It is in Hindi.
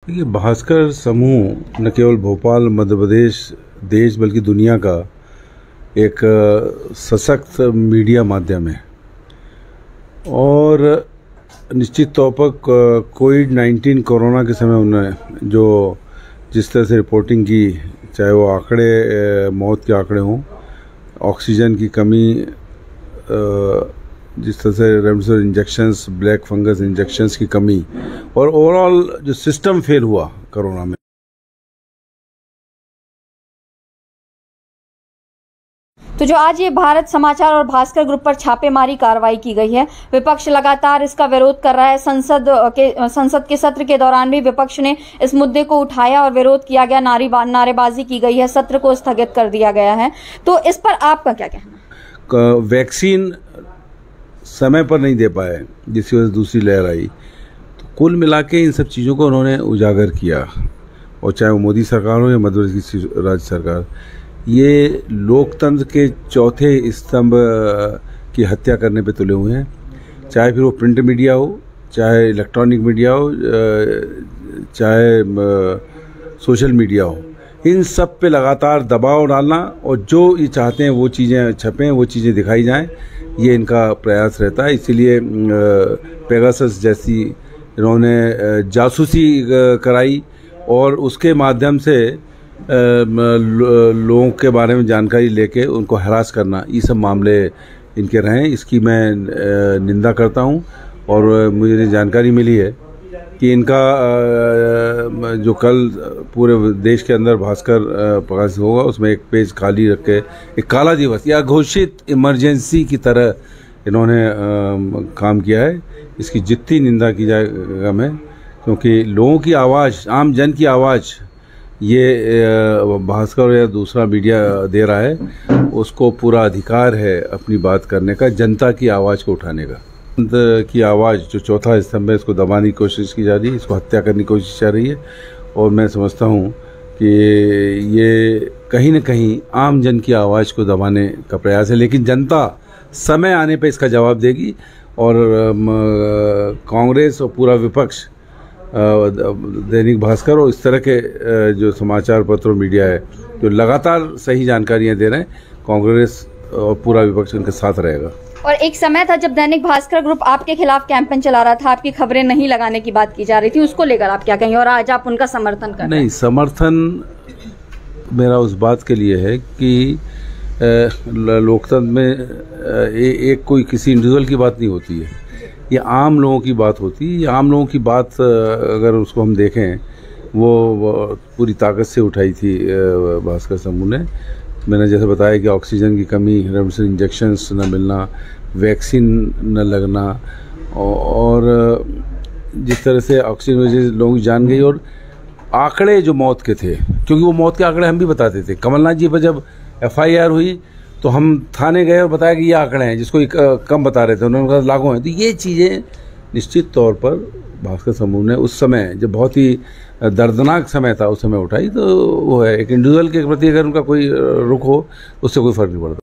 देखिए, भास्कर समूह न केवल भोपाल मध्य प्रदेश देश बल्कि दुनिया का एक सशक्त मीडिया माध्यम है और निश्चित तौर पर कोविड-19 कोरोना के समय उन्होंने जो जिस तरह से रिपोर्टिंग की, चाहे वो आंकड़े मौत के आंकड़े हों, ऑक्सीजन की कमी, जिस तरह से remdesivir injections, black fungus injections की कमी और ओवरऑल जो सिस्टम फेल हुआ कोरोना में। तो जो आज ये भारत समाचार और भास्कर ग्रुप पर छापेमारी कार्रवाई की गई है, विपक्ष लगातार इसका विरोध कर रहा है। संसद के सत्र के दौरान भी विपक्ष ने इस मुद्दे को उठाया और विरोध किया गया, नारेबाजी की गई है, सत्र को स्थगित कर दिया गया है। तो इस पर आपका क्या कहना? वैक्सीन समय पर नहीं दे पाए, जिसकी वजह से दूसरी लहर आई। तो कुल मिला के इन सब चीज़ों को उन्होंने उजागर किया, और चाहे वो मोदी सरकार हो या मध्य प्रदेश की राज्य सरकार, ये लोकतंत्र के चौथे स्तंभ की हत्या करने पे तुले हुए हैं। चाहे फिर वो प्रिंट मीडिया हो, चाहे इलेक्ट्रॉनिक मीडिया हो, चाहे सोशल मीडिया हो, इन सब पे लगातार दबाव डालना और जो ये चाहते हैं वो चीज़ें छपें, वो चीज़ें दिखाई जाएं, ये इनका प्रयास रहता है। इसीलिए पेगासस जैसी इन्होंने जासूसी कराई और उसके माध्यम से लोगों के बारे में जानकारी लेके उनको हरास करना, ये सब मामले इनके रहे। इसकी मैं निंदा करता हूँ और मुझे जानकारी मिली है कि इनका जो कल पूरे देश के अंदर भास्कर प्रकाशित होगा, उसमें एक पेज खाली रख के एक काला दिवस या घोषित इमरजेंसी की तरह इन्होंने काम किया है। इसकी जितनी निंदा की जाए कम है, क्योंकि लोगों की आवाज़, आम जन की आवाज़ ये भास्कर या दूसरा मीडिया दे रहा है। उसको पूरा अधिकार है अपनी बात करने का, जनता की आवाज़ को उठाने का। की आवाज़ जो चौथा स्तंभ है, इसको दबाने की कोशिश की जा रही है, इसको हत्या करने की कोशिश जा रही है। और मैं समझता हूँ कि ये कहीं न कहीं आम जन की आवाज़ को दबाने का प्रयास है, लेकिन जनता समय आने पे इसका जवाब देगी। और कांग्रेस और पूरा विपक्ष, दैनिक भास्कर और इस तरह के जो समाचार पत्र और मीडिया है जो लगातार सही जानकारियाँ दे रहे हैं, कांग्रेस और पूरा विपक्ष उनके साथ रहेगा। और एक समय था जब दैनिक भास्कर ग्रुप आपके खिलाफ कैंपेन चला रहा था, आपकी खबरें नहीं लगाने की बात की जा रही थी, उसको लेकर आप क्या कहेंगे? और आज आप उनका समर्थन कर रहे हैं? नहीं, समर्थन मेरा उस बात के लिए है कि लोकतंत्र में एक कोई किसी इंडिविजुअल की बात नहीं होती है, ये आम लोगों की बात होती है। ये आम लोगों की बात अगर उसको हम देखें, वो पूरी ताकत से उठाई थी भास्कर समूह ने। मैंने जैसे बताया कि ऑक्सीजन की कमी, रेमडेसिविर इंजेक्शंस न मिलना, वैक्सीन न लगना, और जिस तरह से ऑक्सीजन वजह से लोग जान गई। और आंकड़े जो मौत के थे, क्योंकि वो मौत के आंकड़े हम भी बताते थे। कमलनाथ जी पर जब FIR हुई तो हम थाने गए और बताया कि ये आंकड़े हैं, जिसको कम बता रहे थे, उन्होंने कहा लागू हैं। तो ये चीज़ें निश्चित तौर पर भास्कर समूह ने उस समय, जब बहुत ही दर्दनाक समय था, उस समय उठाई। तो वो है, एक इंडिविजुअल के प्रति अगर उनका कोई रुख हो, उससे कोई फर्क नहीं पड़ता।